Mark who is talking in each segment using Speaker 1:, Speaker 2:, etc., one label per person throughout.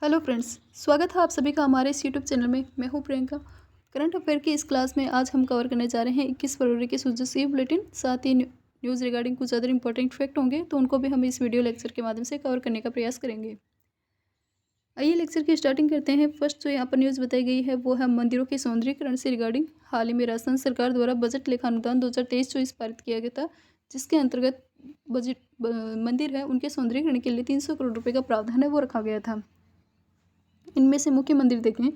Speaker 1: Hello friends, स्वागत है आप सभी का हमारे इस यूट्यूब चैनल में। मैं हूं प्रियंका। करंट अफेयर की इस क्लास में आज हम कवर करने जा रहे हैं 21 फरवरी के सुजोसी बुलेटिन। साथ ही न्यूज़ रिगार्डिंग कुछ अदर इंपॉर्टेंट फैक्ट होंगे तो उनको भी हम इस वीडियो लेक्चर के माध्यम से कवर करने का प्रयास करेंगे। आइए लेक्चर की स्टार्टिंग करते हैं। फर्स्ट जो यहाँ पर न्यूज़ बताई गई है वो है मंदिरों के सौंदर्यीकरण से रिगार्डिंग। हाल ही में राजस्थान सरकार द्वारा बजट लेखानुदान 2023-24 पारित किया गया था, जिसके अंतर्गत मंदिर है उनके सौंदर्यीकरण के लिए 300 करोड़ रुपये का प्रावधान है वो रखा गया था। इनमें से मुख्य मंदिर देखें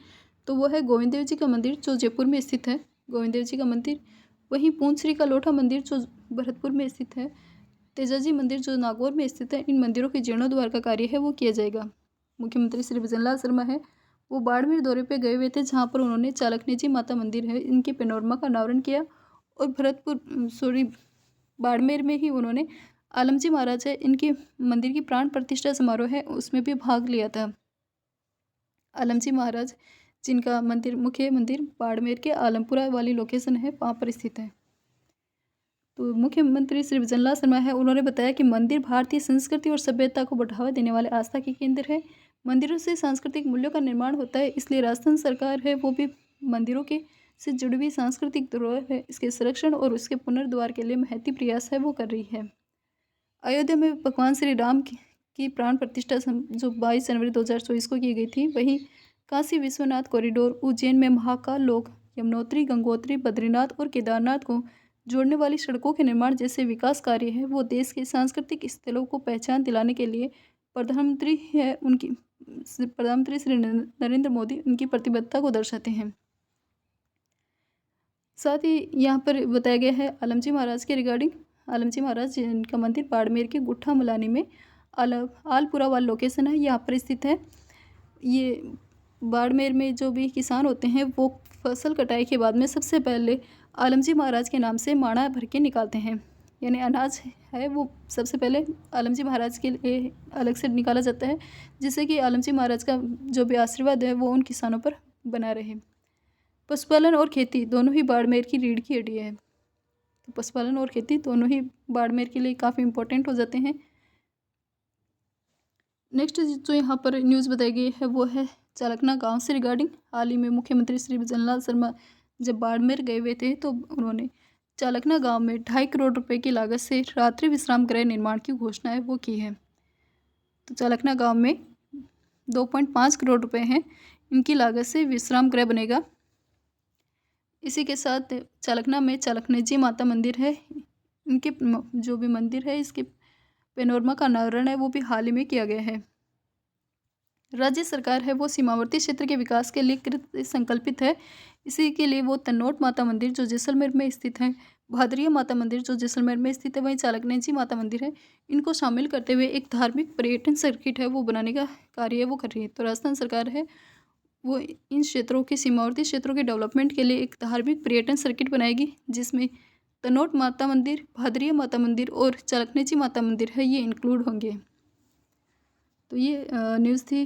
Speaker 1: तो वो है गोविंद देव जी का मंदिर जो जयपुर में स्थित है, गोविंद देव जी का मंदिर। वहीं पूंछरी का लोठा मंदिर जो भरतपुर में स्थित है, तेजाजी मंदिर जो नागौर में स्थित है। इन मंदिरों के जीर्णोद्धार का कार्य है वो किया जाएगा। मुख्यमंत्री श्री भजनलाल शर्मा है वो बाड़मेर दौरे पे गए हुए थे, जहाँ पर उन्होंने चालकनेजी माता मंदिर है इनकी पेनोरमा का अनावरण किया। और बाड़मेर में ही उन्होंने आलमजी महाराज है इनकी मंदिर की प्राण प्रतिष्ठा समारोह है उसमें भी भाग लिया था। आलमजी महाराज जिनका मुख्य मंदिर बाड़मेर के आलमपुरा वाली लोकेशन है वहाँ पर स्थित है। तो मुख्यमंत्री श्री भजनलाल शर्मा है उन्होंने बताया कि मंदिर भारतीय संस्कृति और सभ्यता को बढ़ावा देने वाले आस्था के केंद्र है। मंदिरों से सांस्कृतिक मूल्यों का निर्माण होता है, इसलिए राजस्थान सरकार है वो भी मंदिरों के से जुड़ी हुई सांस्कृतिक धरोहर है इसके संरक्षण और उसके पुनर्द्वार के लिए महती प्रयास है वो कर रही है। अयोध्या में भगवान श्री राम की प्राण प्रतिष्ठा जो 22 जनवरी 2024 को की गई थी, वहीं काशी विश्वनाथ कॉरिडोर, उज्जैन में महाकाल लोक, यमुनोत्री, गंगोत्री, बद्रीनाथ और केदारनाथ को जोड़ने वाली सड़कों के निर्माण जैसे विकास कार्य है वो देश के सांस्कृतिक स्थलों को पहचान दिलाने के लिए प्रधानमंत्री श्री नरेंद्र मोदी उनकी प्रतिबद्धता को दर्शाते हैं। साथ ही यहाँ पर बताया गया है आलमजी महाराज के रिगार्डिंग। आलमजी महाराज जिनका मंदिर बाड़मेर के गुट्ठा मलानी में आलपुरा वाला लोकेशन है यहाँ पर स्थित है। ये बाड़मेर में जो भी किसान होते हैं वो फसल कटाई के बाद में सबसे पहले आलमजी महाराज के नाम से माणा भर के निकालते हैं, यानी अनाज है वो सबसे पहले आलमजी महाराज के लिए अलग से निकाला जाता है, जिससे कि आलमजी महाराज का जो भी आशीर्वाद है वो उन किसानों पर बना रहे। पशुपालन और खेती दोनों ही बाड़मेर की रीढ़ की हड्डी है। तो पशुपालन और खेती दोनों ही बाड़मेर के लिए काफ़ी इम्पोर्टेंट हो जाते हैं। नेक्स्ट जो यहाँ पर न्यूज़ बताई गई है वो है चालकना गांव से रिगार्डिंग। हाल ही में मुख्यमंत्री श्री भजनलाल शर्मा जब बाड़मेर गए हुए थे तो उन्होंने चालकना गांव में 2.5 करोड़ रुपए की लागत से रात्रि विश्राम गृह निर्माण की घोषणा है वो की है। तो चालकना गांव में 2.5 करोड़ रुपए हैं इनकी लागत से विश्राम गृह बनेगा। इसी के साथ चालकना में चालकनेजी माता मंदिर है, इनके जो भी मंदिर है इसके पेनोरमा का अनावरण है वो भी हाल ही में किया गया है। राज्य सरकार है वो सीमावर्ती क्षेत्र के विकास के लिए कृत संकल्पित है। इसी के लिए वो तन्नोट माता मंदिर जो जैसलमेर में स्थित है, भादरिया माता मंदिर जो जैसलमेर में स्थित है, वहीं चालकनेजी माता मंदिर है, इनको शामिल करते हुए एक धार्मिक पर्यटन सर्किट है वो बनाने का कार्य है वो कर रही है। तो राजस्थान सरकार है वो इन क्षेत्रों के सीमावर्ती क्षेत्रों के डेवलपमेंट के लिए एक धार्मिक पर्यटन सर्किट बनाएगी, जिसमें तनोट माता मंदिर, भादरिया माता मंदिर और चालकनेजी माता मंदिर है ये इंक्लूड होंगे। तो ये न्यूज़ थी।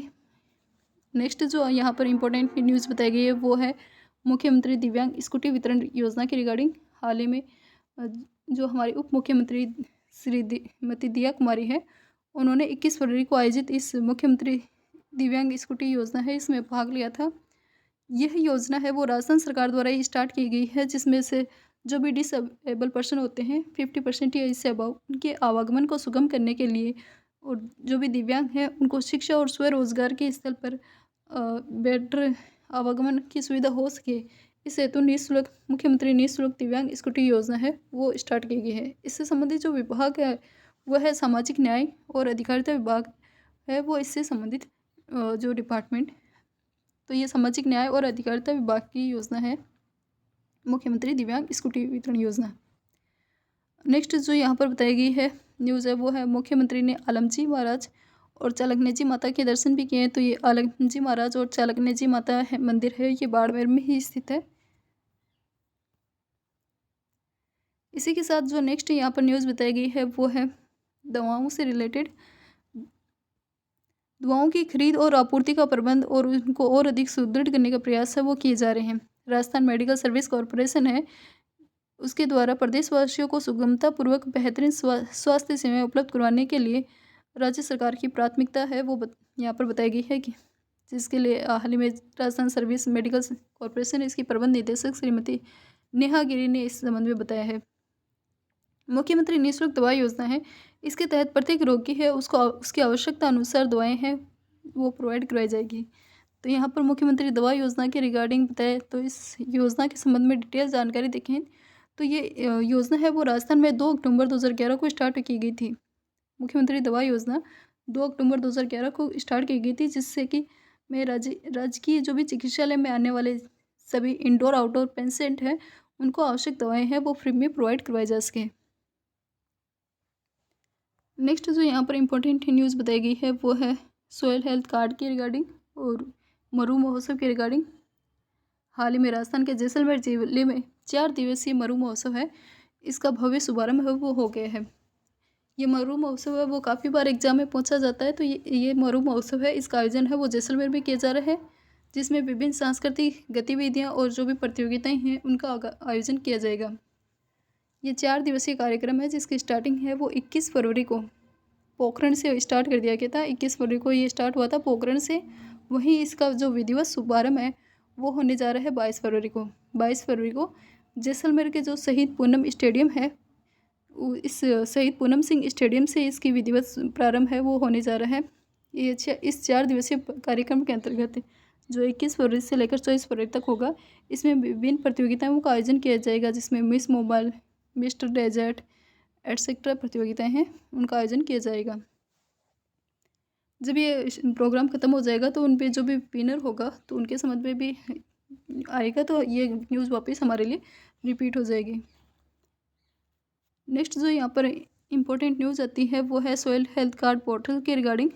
Speaker 1: नेक्स्ट जो यहाँ पर इम्पोर्टेंट न्यूज़ बताई गई है वो है मुख्यमंत्री दिव्यांग स्कूटी वितरण योजना के रिगार्डिंग। हाल ही में जो हमारी उप मुख्यमंत्री श्रीमती दिया कुमारी है उन्होंने 21 फरवरी को आयोजित इस मुख्यमंत्री दिव्यांग स्कूटी योजना है इसमें भाग लिया था। यह योजना है वो राजस्थान सरकार द्वारा ही स्टार्ट की गई है, जिसमें से जो भी डिसेबल पर्सन होते हैं 50% या इससे अबव उनके आवागमन को सुगम करने के लिए और जो भी दिव्यांग हैं उनको शिक्षा और स्वरोजगार के स्थल पर बेटर आवागमन की सुविधा हो सके, इस हेतु निःशुल्क मुख्यमंत्री निःशुल्क दिव्यांग स्कूटी योजना है वो स्टार्ट की गई है। इससे संबंधित जो विभाग है वह है सामाजिक न्याय और अधिकारिता विभाग है वो इससे संबंधित जो डिपार्टमेंट। तो ये सामाजिक न्याय और अधिकारिता विभाग की योजना है मुख्यमंत्री दिव्यांग स्कूटी वितरण योजना। नेक्स्ट जो यहाँ पर बताई गई है न्यूज़ है वो है मुख्यमंत्री ने आलमजी महाराज और चालकनेजी माता के दर्शन भी किए हैं। तो ये आलमजी महाराज और चालकनेजी माता है मंदिर है ये बाड़मेर में ही स्थित है। इसी के साथ जो नेक्स्ट यहाँ पर न्यूज़ बताई गई है वो है दवाओं से रिलेटेड। दवाओं की खरीद और आपूर्ति का प्रबंध और उनको और अधिक सुदृढ़ करने का प्रयास है वो किए जा रहे हैं। राजस्थान मेडिकल सर्विस कॉरपोरेशन है उसके द्वारा प्रदेशवासियों को सुगमतापूर्वक बेहतरीन स्वास्थ्य सेवाएं उपलब्ध करवाने के लिए राज्य सरकार की प्राथमिकता है वो यहाँ पर बताई गई है कि जिसके लिए हाल ही में राजस्थान सर्विस मेडिकल कॉरपोरेशन इसकी प्रबंध निदेशक श्रीमती नेहा गिरी ने इस संबंध में बताया है। मुख्यमंत्री निःशुल्क दवा योजना है, इसके तहत प्रत्येक रोगी है उसको उसकी आवश्यकता अनुसार दवाएं हैं वो प्रोवाइड करवाई जाएगी। तो यहाँ पर मुख्यमंत्री दवा योजना के रिगार्डिंग बताए, तो इस योजना के संबंध में डिटेल जानकारी देखें तो ये योजना है वो राजस्थान में 2 अक्टूबर 2011 को स्टार्ट की गई थी। मुख्यमंत्री दवा योजना 2 अक्टूबर 2011 को स्टार्ट की गई थी, जिससे कि मैं राजकीय जो भी चिकित्सालय में आने वाले सभी इंडोर आउटडोर पेशेंट हैं उनको आवश्यक दवाएं हैं वो फ्री में प्रोवाइड करवाई जा सके। नेक्स्ट जो यहाँ पर इम्पोर्टेंट न्यूज़ बताई गई है वो है सोयल हेल्थ कार्ड के रिगार्डिंग और मरु महोत्सव के रिगार्डिंग। हाल ही में राजस्थान के जैसलमेर जिले में 4 दिवसीय मरु महोत्सव है, इसका भव्य शुभारंभ है वो हो गया है। ये मरु महोत्सव है वो काफ़ी बार एग्जाम में पूछा जाता है, तो ये मरु महोत्सव है, इसका आयोजन है वो जैसलमेर में किया जा रहा है, जिसमें विभिन्न सांस्कृतिक गतिविधियाँ और जो भी प्रतियोगिताएँ हैं उनका आयोजन किया जाएगा। ये 4 दिवसीय कार्यक्रम है जिसकी स्टार्टिंग है वो 21 फरवरी को पोखरण से स्टार्ट कर दिया गया था। 21 फरवरी को ये स्टार्ट हुआ था पोखरण से। वहीं इसका जो विधिवत शुभारंभ है वो होने जा रहा है 22 फरवरी को। 22 फरवरी को जैसलमेर के जो शहीद पूनम स्टेडियम है, इस शहीद पूनम सिंह स्टेडियम से इसकी विधिवत प्रारंभ है वो होने जा रहा है। ये इस 4 दिवसीय कार्यक्रम के अंतर्गत जो 21 फरवरी से लेकर 24 फरवरी तक होगा, इसमें विभिन्न प्रतियोगिताओं का आयोजन किया जाएगा, जिसमें miss mobile, mister desert etcetera प्रतियोगिताएं हैं उनका आयोजन किया जाएगा। जब ये प्रोग्राम ख़त्म हो जाएगा तो उन पे जो भी विनर होगा तो उनके संबंध में भी आएगा, तो ये न्यूज़ वापस हमारे लिए रिपीट हो जाएगी। नेक्स्ट जो यहाँ पर इम्पोर्टेंट न्यूज़ आती है वो है सोयल हेल्थ कार्ड पोर्टल के रिगार्डिंग।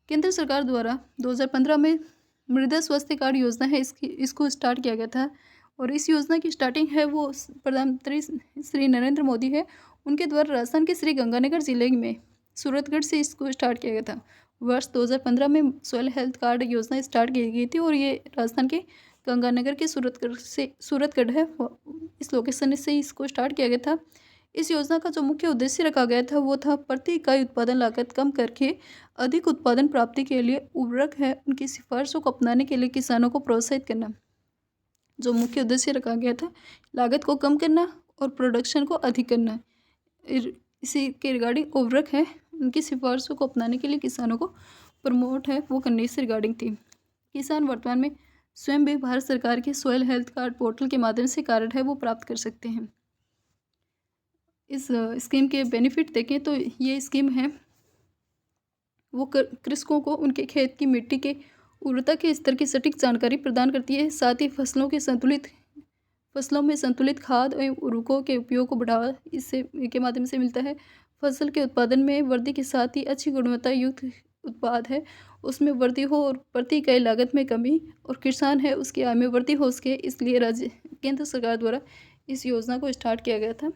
Speaker 1: केंद्र सरकार द्वारा 2015 में मृदा स्वास्थ्य कार्ड योजना है इसको स्टार्ट किया गया था, और इस योजना की स्टार्टिंग है वो प्रधानमंत्री श्री नरेंद्र मोदी है उनके द्वारा राजस्थान के श्री गंगानगर जिले में सूरतगढ़ से इसको स्टार्ट किया गया था। वर्ष 2015 में सोयल हेल्थ कार्ड योजना स्टार्ट की गई थी, और ये राजस्थान के गंगानगर के सूरतगढ़ है इस लोकेशन से इसको स्टार्ट किया गया था। इस योजना का जो मुख्य उद्देश्य रखा गया था वो था प्रति इकाई उत्पादन लागत कम करके अधिक उत्पादन प्राप्ति के लिए उर्वरक है उनकी सिफारिशों को अपनाने के लिए किसानों को प्रोत्साहित करना। जो मुख्य उद्देश्य रखा गया था लागत को कम करना और प्रोडक्शन को अधिक करना। इसी के रिगार्डिंग उर्वरक है उनकी सिफारिशों को अपनाने के लिए किसानों को प्रमोट है वो करने से रिगार्डिंग थी। किसान वर्तमान में स्वयं भी भारत सरकार के सोयल हेल्थ कार्ड पोर्टल के माध्यम से कार्ड है वो प्राप्त कर सकते हैं। इस स्कीम के बेनिफिट देखें तो ये स्कीम है वो कृषकों को उनके खेत की मिट्टी के उर्वरता के स्तर की सटीक जानकारी प्रदान करती है। साथ ही फसलों में संतुलित खाद एवं उर्वरकों के उपयोग को बढ़ावा इससे के माध्यम से मिलता है। फसल के उत्पादन में वृद्धि के साथ ही अच्छी गुणवत्ता युक्त उत्पाद है उसमें वृद्धि हो और प्रति इकाई लागत में कमी और किसान है उसकी आय में वृद्धि हो सके, इसलिए केंद्र सरकार द्वारा इस योजना को स्टार्ट किया गया था,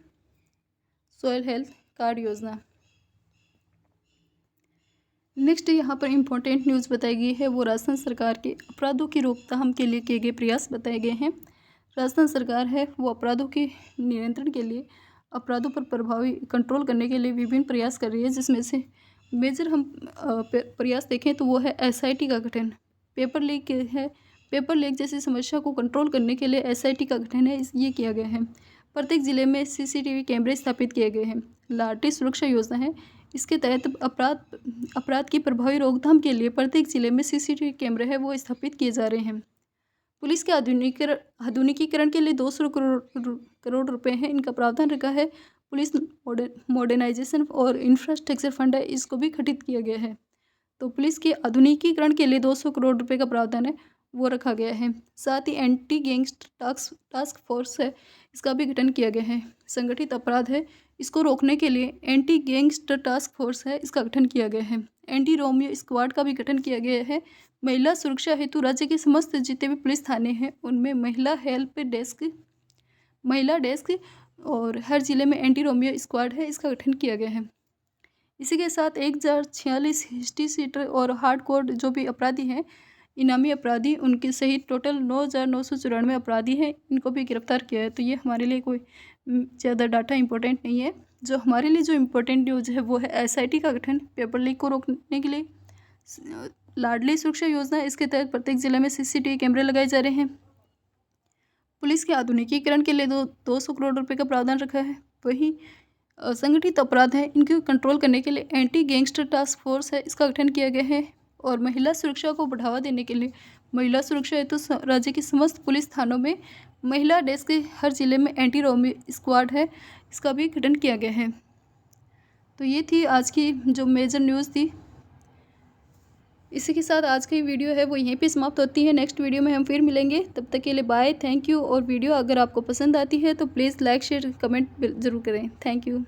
Speaker 1: सोयल हेल्थ कार्ड योजना। नेक्स्ट यहाँ पर इम्पोर्टेंट न्यूज़ बताई गई है वो राजस्थान सरकार के अपराधों की रोकथाम के लिए किए गए प्रयास बताए गए हैं। राजस्थान सरकार है वो अपराधों के नियंत्रण के लिए अपराधों पर प्रभावी कंट्रोल करने के लिए विभिन्न प्रयास कर रही है, जिसमें से मेजर हम प्रयास देखें तो वो है SIT का गठन। पेपर लीक जैसी समस्या को कंट्रोल करने के लिए SIT का गठन है ये किया गया है। प्रत्येक जिले में CCTV कैमरे स्थापित किए गए हैं। लाटरी सुरक्षा योजना है, इसके तहत अपराध की प्रभावी रोकथाम के लिए प्रत्येक जिले में CCTV कैमरे है वो स्थापित किए जा रहे हैं। पुलिस के आधुनिकीकरण के लिए 200 करोड़ रुपए हैं इनका प्रावधान रखा है। पुलिस मॉडर्नाइजेशन और इंफ्रास्ट्रक्चर फंड है इसको भी गठित किया गया है। तो पुलिस के आधुनिकीकरण के लिए 200 करोड़ रुपए का प्रावधान है वो रखा गया है। साथ ही एंटी गैंगस्टर टास्क फोर्स है इसका भी गठन किया गया है। संगठित अपराध है इसको रोकने के लिए एंटी गैंगस्टर टास्क फोर्स है इसका गठन किया गया है। एंटी रोमियो स्क्वाड का भी गठन किया गया है। महिला सुरक्षा हेतु राज्य के समस्त जितने भी पुलिस थाने हैं उनमें महिला डेस्क और हर जिले में एंटी रोमियो स्क्वाड है इसका गठन किया गया है। इसी के साथ 1046 हिस्ट्री सीटर और हार्ड कोर जो भी अपराधी हैं इनामी अपराधी उनके सहित टोटल 9994 अपराधी हैं इनको भी गिरफ्तार किया है। तो ये हमारे लिए कोई ज़्यादा डाटा इंपॉर्टेंट नहीं है। जो हमारे लिए जो इम्पोर्टेंट न्यूज़ है वो है SIT का गठन पेपर लीक को रोकने के लिए। लाडली सुरक्षा योजना, इसके तहत प्रत्येक जिले में CCTV कैमरे लगाए जा रहे हैं। पुलिस के आधुनिकीकरण के लिए 200 करोड़ रुपए का प्रावधान रखा है। वहीं असंगठित अपराध हैं, इनको कंट्रोल करने के लिए एंटी गैंगस्टर टास्क फोर्स है, इसका गठन किया गया है। और महिला सुरक्षा को बढ़ावा देने के लिए महिला सुरक्षा हेतु राज्य की समस्त पुलिस थानों में महिला डेस्क के हर जिले में एंटी रोमी स्क्वाड है, इसका भी गठन किया गया है। तो ये थी आज की जो मेजर न्यूज़ थी। इसी के साथ आज की वीडियो है वो यहीं पे समाप्त होती है। नेक्स्ट वीडियो में हम फिर मिलेंगे, तब तक के लिए बाय, थैंक यू। और वीडियो अगर आपको पसंद आती है तो प्लीज़ लाइक शेयर कमेंट ज़रूर करें। Thank you.